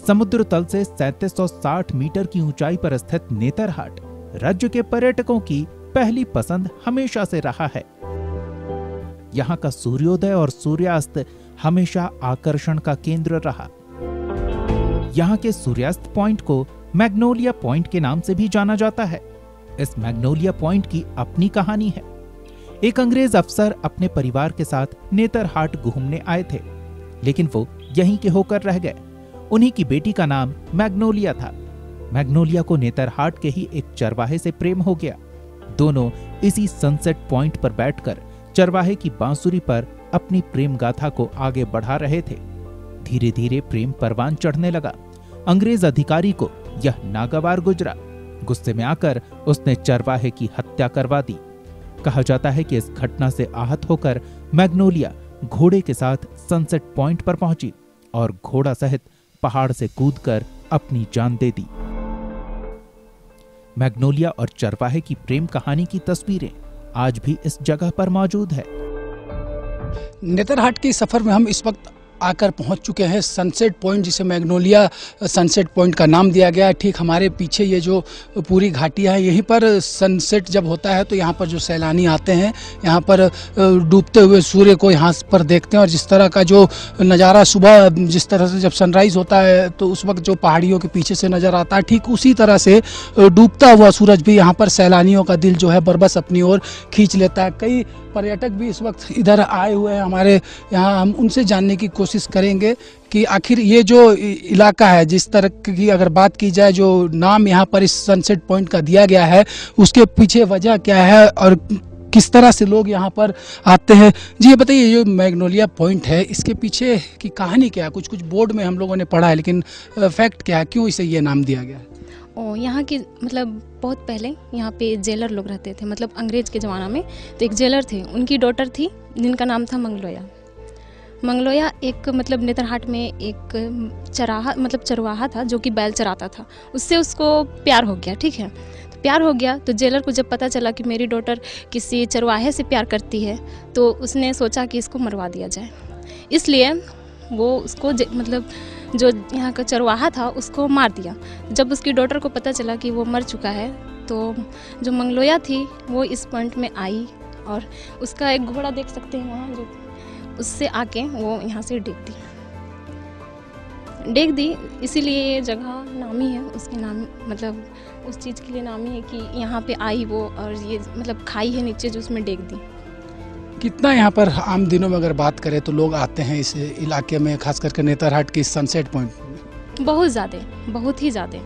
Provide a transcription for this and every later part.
समुद्र तल से 3760 मीटर की ऊंचाई पर स्थित नेतरहाट राज्य के पर्यटकों की पहली पसंद हमेशा से रहा है। यहाँ का सूर्योदय और सूर्यास्त हमेशा आकर्षण का केंद्र रहा। यहाँ के सूर्यास्त पॉइंट को मैग्नोलिया पॉइंट के नाम से भी जाना जाता है। इस मैग्नोलिया पॉइंट की अपनी कहानी है। एक अंग्रेज अफसर अपने परिवार के साथ नेतरहाट घूमने आए थे, लेकिन वो यहीं के होकर रह गए। उन्हीं की बेटी का नाम मैग्नोलिया था। मैग्नोलिया को नेतरहाट के ही एक चरवाहे से प्रेम हो गया। दोनों इसी सनसेट पॉइंट पर बैठकर चरवाहे की बांसुरी पर अपनी प्रेम गाथा को आगे बढ़ा रहे थे। धीरे धीरे प्रेम परवान चढ़ने लगा। अंग्रेज अधिकारी को यह नागवार गुजरा। गुस्से में आकर उसने चरवाहे की हत्या करवा दी। कहा जाता है कि इस घटना से आहत होकर मैग्नोलिया घोड़े के साथ सनसेट पॉइंट पर पहुंची और घोड़ा सहित पहाड़ से कूदकर अपनी जान दे दी। मैग्नोलिया और चरवाहे की प्रेम कहानी की तस्वीरें आज भी इस जगह पर मौजूद है। नेतरहाट के सफर में हम इस वक्त आकर पहुंच चुके हैं सनसेट पॉइंट, जिसे मैग्नोलिया सनसेट पॉइंट का नाम दिया गया है। ठीक हमारे पीछे ये जो पूरी घाटियां हैं, यहीं पर सनसेट जब होता है तो यहाँ पर जो सैलानी आते हैं, यहाँ पर डूबते हुए सूर्य को यहाँ पर देखते हैं। और जिस तरह का जो नज़ारा सुबह जिस तरह से जब सनराइज़ होता है तो उस वक्त जो पहाड़ियों के पीछे से नज़र आता है, ठीक उसी तरह से डूबता हुआ सूरज भी यहाँ पर सैलानियों का दिल जो है बरबस अपनी ओर खींच लेता है। कई पर्यटक भी इस वक्त इधर आए हुए हैं हमारे यहाँ। हम उनसे जानने की कोशिश करेंगे कि आखिर ये जो इलाका है, जिस तरह की अगर बात की जाए, जो नाम यहाँ पर इस सनसेट पॉइंट का दिया गया है, उसके पीछे वजह क्या है और किस तरह से लोग यहाँ पर आते हैं। जी ये बताइए, ये जो मैग्नोलिया पॉइंट है, इसके पीछे की कहानी क्या है? कुछ बोर्ड में हम लोगों ने पढ़ा है, लेकिन फैक्ट क्या है, क्यों इसे ये नाम दिया गया है? यहाँ की मतलब बहुत पहले यहाँ पे जेलर लोग रहते थे, मतलब अंग्रेज के ज़माना में। तो एक जेलर थे, उनकी डॉटर थी जिनका नाम था मंगलोया। मंगलोया एक मतलब नेतरहाट में एक चरवाहा था जो कि बैल चराता था। उससे उसको प्यार हो गया, ठीक है। तो प्यार हो गया तो जेलर को जब पता चला कि मेरी डॉटर किसी चरवाहे से प्यार करती है, तो उसने सोचा कि इसको मरवा दिया जाए। इसलिए वो उसको मतलब जो यहाँ का चरवाहा था उसको मार दिया। जब उसकी डॉटर को पता चला कि वो मर चुका है, तो जो मंगलोया थी वो इस पॉइंट में आई और उसका एक घोड़ा देख सकते हैं वहाँ, जो उससे आके वो यहाँ से डेग दी। इसीलिए ये जगह नामी है, उसके नाम मतलब उस चीज़ के लिए नामी है कि यहाँ पे आई वो, और ये मतलब खाई है नीचे जो उसमें डेग दी। कितना यहाँ पर आम दिनों में अगर बात करें तो लोग आते हैं इस इलाके में, खास करके नेतरहाट के सनसेट पॉइंट में? बहुत ज़्यादा, बहुत ही ज़्यादा।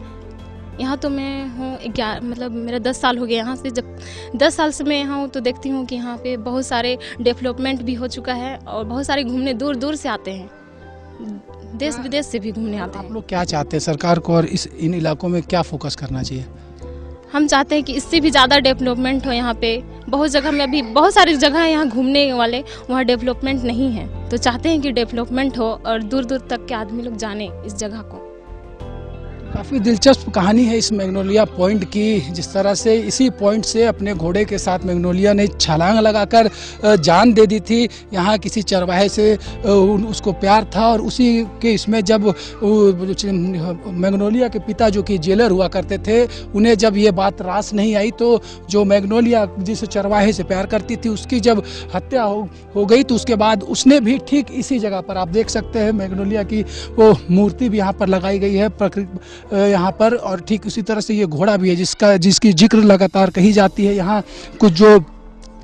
यहाँ तो मैं हूँ मतलब मेरा 10 साल हो गया यहाँ से। जब 10 साल से मैं यहाँ हूँ तो देखती हूँ कि यहाँ पे बहुत सारे डेवलपमेंट भी हो चुका है और बहुत सारे घूमने दूर दूर से आते हैं, देश विदेश से भी घूमने आते हैं। आप लोग क्या चाहते हैं सरकार को, और इन इलाकों में क्या फोकस करना चाहिए? हम चाहते हैं कि इससे भी ज़्यादा डेवलपमेंट हो यहाँ पे। बहुत जगह में अभी बहुत सारी जगह है यहाँ घूमने वाले, वहाँ डेवलपमेंट नहीं है। तो चाहते हैं कि डेवलपमेंट हो और दूर दूर तक के आदमी लोग जाने इस जगह को। काफ़ी दिलचस्प कहानी है इस मैग्नोलिया पॉइंट की। जिस तरह से इसी पॉइंट से अपने घोड़े के साथ मैग्नोलिया ने छलांग लगाकर जान दे दी थी। यहाँ किसी चरवाहे से उसको प्यार था और उसी के इसमें जब मैग्नोलिया के पिता जो कि जेलर हुआ करते थे, उन्हें जब ये बात रास नहीं आई, तो जो मैग्नोलिया जिस चरवाहे से प्यार करती थी उसकी जब हत्या हो गई, तो उसके बाद उसने भी ठीक इसी जगह पर, आप देख सकते हैं मैग्नोलिया की वो मूर्ति भी यहाँ पर लगाई गई है यहाँ पर। और ठीक उसी तरह से ये घोड़ा भी है जिसकी जिक्र लगातार कही जाती है। यहाँ कुछ जो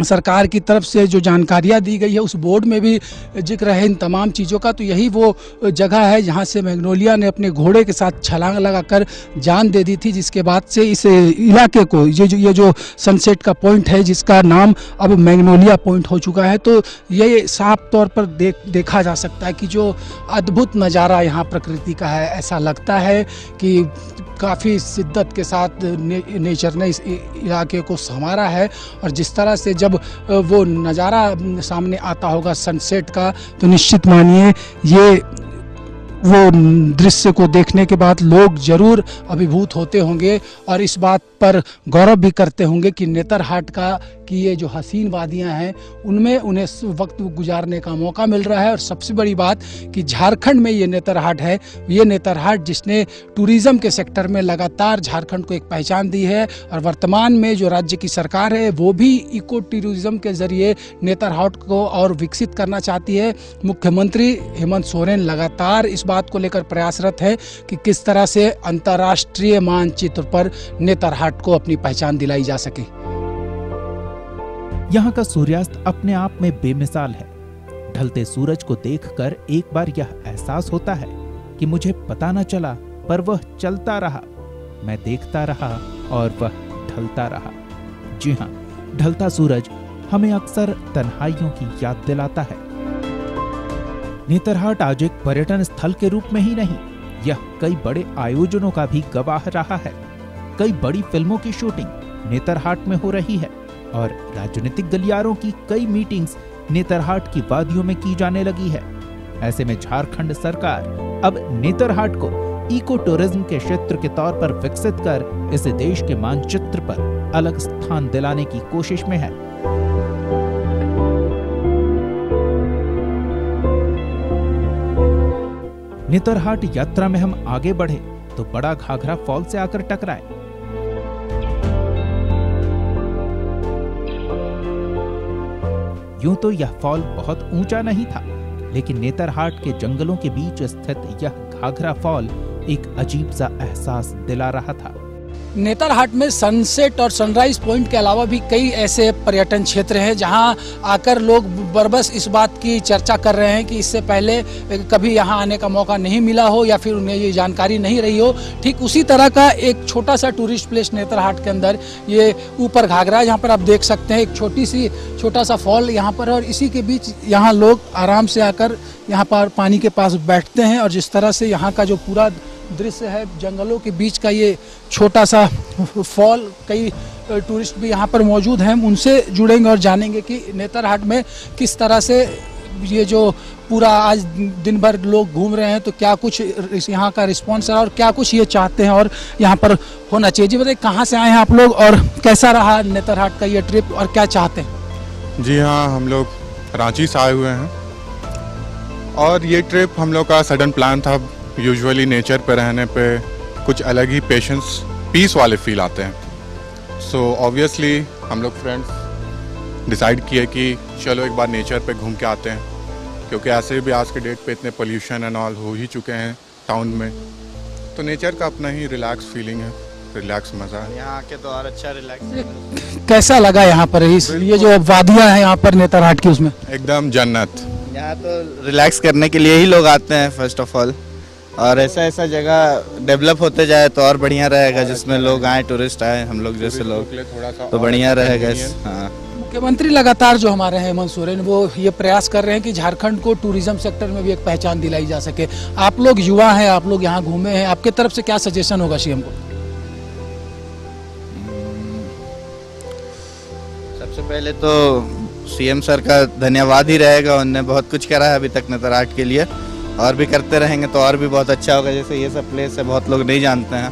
सरकार की तरफ से जो जानकारियाँ दी गई है उस बोर्ड में भी जिक्र है इन तमाम चीज़ों का। तो यही वो जगह है जहाँ से मैग्नोलिया ने अपने घोड़े के साथ छलांग लगाकर जान दे दी थी, जिसके बाद से इस इलाके को ये जो सनसेट का पॉइंट है, जिसका नाम अब मैग्नोलिया पॉइंट हो चुका है। तो ये साफ तौर पर देखा जा सकता है कि जो अद्भुत नज़ारा यहाँ प्रकृति का है, ऐसा लगता है कि काफ़ी शिद्दत के साथ नेचर ने इस इलाके को संवारा है। और जिस तरह से जब वो नज़ारा सामने आता होगा सनसेट का, तो निश्चित मानिए ये वो दृश्य को देखने के बाद लोग ज़रूर अभिभूत होते होंगे। और इस बात पर गौरव भी करते होंगे कि नेतरहाट की ये जो हसीन वादियां हैं उनमें उन्हें वक्त गुजारने का मौका मिल रहा है। और सबसे बड़ी बात कि झारखंड में ये नेतरहाट है, ये नेतरहाट जिसने टूरिज़्म के सेक्टर में लगातार झारखंड को एक पहचान दी है। और वर्तमान में जो राज्य की सरकार है वो भी इको टूरिज़्म के ज़रिए नेतरहाट को और विकसित करना चाहती है। मुख्यमंत्री हेमंत सोरेन लगातार इस बात को लेकर प्रयासरत है कि किस तरह से अंतर्राष्ट्रीय मानचित्र पर नेतरहाट को अपनी पहचान दिलाई जा सके। यहाँ का सूर्यास्त अपने आप में बेमिसाल है। ढलते सूरज को देखकर एक बार यह एहसास होता है कि मुझे पता न चला पर वह चलता रहा, मैं देखता रहा और वह ढलता रहा। जी हाँ, ढलता सूरज हमें अक्सर तन्हाइयों की याद दिलाता है। नेतरहाट आज एक पर्यटन स्थल के रूप में ही नहीं, यह कई बड़े आयोजनों का भी गवाह रहा है। कई बड़ी फिल्मों की शूटिंग नेतरहाट में हो रही है और राजनीतिक गलियारों की कई मीटिंग्स नेतरहाट की वादियों में की जाने लगी है। ऐसे में झारखंड सरकार अब नेतरहाट को इको टूरिज्म के क्षेत्र के तौर पर विकसित कर इसे देश के मानचित्र पर अलग स्थान दिलाने की कोशिश में है। नेतरहाट यात्रा में हम आगे बढ़े तो बड़ा घाघरा फॉल से आकर टकराए। यूं तो यह फॉल बहुत ऊंचा नहीं था, लेकिन नेतरहाट के जंगलों के बीच स्थित यह घाघरा फॉल एक अजीब सा एहसास दिला रहा था। नेतरहाट में सनसेट और सनराइज पॉइंट के अलावा भी कई ऐसे पर्यटन क्षेत्र हैं जहां आकर लोग बरबस इस बात की चर्चा कर रहे हैं कि इससे पहले कभी यहां आने का मौका नहीं मिला हो या फिर उन्हें ये जानकारी नहीं रही हो। ठीक उसी तरह का एक छोटा सा टूरिस्ट प्लेस नेतरहाट के अंदर ये ऊपर घाघरा, जहां पर आप देख सकते हैं एक छोटा सा फॉल यहाँ पर, और इसी के बीच यहाँ लोग आराम से आकर यहाँ पर पानी के पास बैठते हैं। और जिस तरह से यहाँ का जो पूरा दृश्य है, जंगलों के बीच का ये छोटा सा फॉल, कई टूरिस्ट भी यहाँ पर मौजूद हैं, उनसे जुड़ेंगे और जानेंगे कि नेतरहाट में किस तरह से ये जो पूरा आज दिन भर लोग घूम रहे हैं तो क्या कुछ यहाँ का रिस्पॉन्स है और क्या कुछ ये चाहते हैं और यहाँ पर होना चाहिए। जी बताइए, कहाँ से आए हैं आप लोग और कैसा रहा नेतरहाट का ये ट्रिप और क्या चाहते हैं? जी हाँ, हम लोग रांची से आए हुए हैं और ये ट्रिप हम लोग का सडन प्लान था। यूजुअली नेचर पे रहने पे कुछ अलग ही पीस वाले फील आते हैं। सो ऑब्वियसली हम लोग फ्रेंड्स डिसाइड किए कि चलो एक बार नेचर पे घूम के आते हैं, क्योंकि ऐसे भी आज के डेट पे इतने पोल्यूशन एंड ऑल हो ही चुके हैं टाउन में, तो नेचर का अपना ही रिलैक्स फीलिंग है, रिलैक्स मज़ा है। यहाँ आके तो और अच्छा रिलैक्स। कैसा लगा यहाँ पर ये जो वादियाँ हैं यहाँ पर नेतरहाट की, उसमें एकदम जन्नत। यहाँ तो रिलैक्स करने के लिए ही लोग आते हैं फर्स्ट ऑफ ऑल, और ऐसा जगह डेवलप होते जाए तो और बढ़िया रहेगा, जिसमें लोग आए, टूरिस्ट आए, हम लोग जैसे लोग, तो बढ़िया रहेगा। हाँ, मुख्यमंत्री लगातार जो हमारे हैं हेमंत सोरेन, वो ये प्रयास कर रहे हैं कि झारखंड को टूरिज्म सेक्टर में भी एक पहचान दिलाई जा सके। आप लोग युवा हैं, आप लोग यहाँ घूमे हैं, आपके तरफ से क्या सजेशन होगा सीएम को? सबसे पहले तो सीएम सर का धन्यवाद ही रहेगा, उन्होंने बहुत कुछ करा है अभी तक नेतरहाट के लिए, और भी करते रहेंगे तो और भी बहुत अच्छा होगा। जैसे ये सब प्लेस है, बहुत लोग नहीं जानते हैं,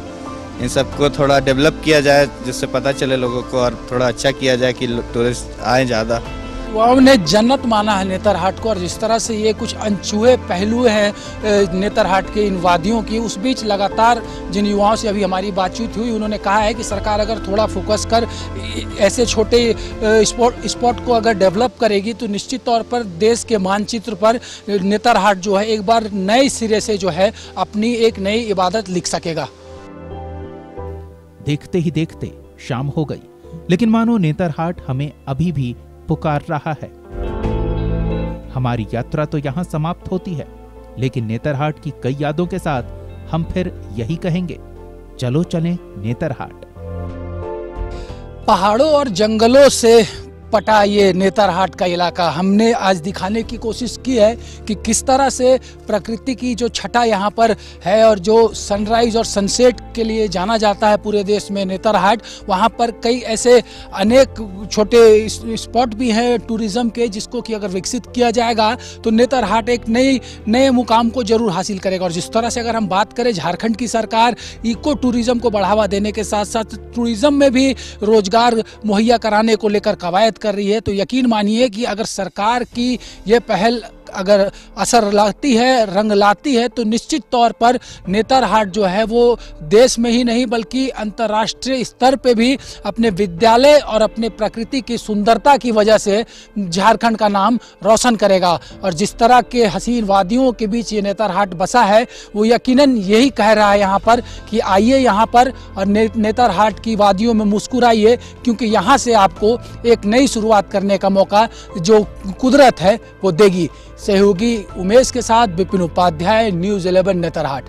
इन सबको थोड़ा डेवलप किया जाए जिससे पता चले लोगों को, और थोड़ा अच्छा किया जाए कि टूरिस्ट आए ज़्यादा। युवाओं ने जन्नत माना है नेतरहाट को, और जिस तरह से ये कुछ अनछुए पहलू हैं नेतरहाट के इन वादियों की, उस बीच लगातार जिन युवाओं से अभी हमारी बातचीत हुई, उन्होंने कहा है कि सरकार अगर थोड़ा फोकस कर ऐसे छोटे स्पॉट को अगर डेवलप करेगी तो निश्चित तौर पर देश के मानचित्र पर नेतरहाट जो है एक बार नए सिरे से जो है अपनी एक नई इबादत लिख सकेगा। देखते ही देखते शाम हो गई, लेकिन मानो नेतरहाट हमें अभी भी पुकार रहा है। हमारी यात्रा तो यहाँ समाप्त होती है, लेकिन नेतरहाट की कई यादों के साथ हम फिर यही कहेंगे, चलो चलें नेतरहाट। पहाड़ों और जंगलों से अटपटा ये नेतरहाट का इलाका। हमने आज दिखाने की कोशिश की है कि किस तरह से प्रकृति की जो छटा यहाँ पर है और जो सनराइज और सनसेट के लिए जाना जाता है पूरे देश में नेतरहाट, वहाँ पर कई ऐसे अनेक छोटे स्पॉट भी हैं टूरिज्म के, जिसको कि अगर विकसित किया जाएगा तो नेतरहाट एक नए मुकाम को जरूर हासिल करेगा। और जिस तरह से अगर हम बात करें, झारखंड की सरकार इको टूरिज्म को बढ़ावा देने के साथ साथ टूरिज्म में भी रोजगार मुहैया कराने को लेकर कवायद कर रही है। तो यकीन मानिए कि अगर सरकार की ये पहल अगर असर लाती है, रंग लाती है, तो निश्चित तौर पर नेतरहाट जो है वो देश में ही नहीं बल्कि अंतर्राष्ट्रीय स्तर पे भी अपने विद्यालय और अपने प्रकृति की सुंदरता की वजह से झारखंड का नाम रोशन करेगा। और जिस तरह के हसीन वादियों के बीच ये नेतरहाट बसा है, वो यकीनन यही कह रहा है यहाँ पर कि आइए यहाँ पर और नेतरहाट की वादियों में मुस्कुराइए, क्योंकि यहाँ से आपको एक नई शुरुआत करने का मौका जो कुदरत है वो देगी। सहयोगी उमेश के साथ विपिन उपाध्याय, न्यूज़ 11 नेतरहाट।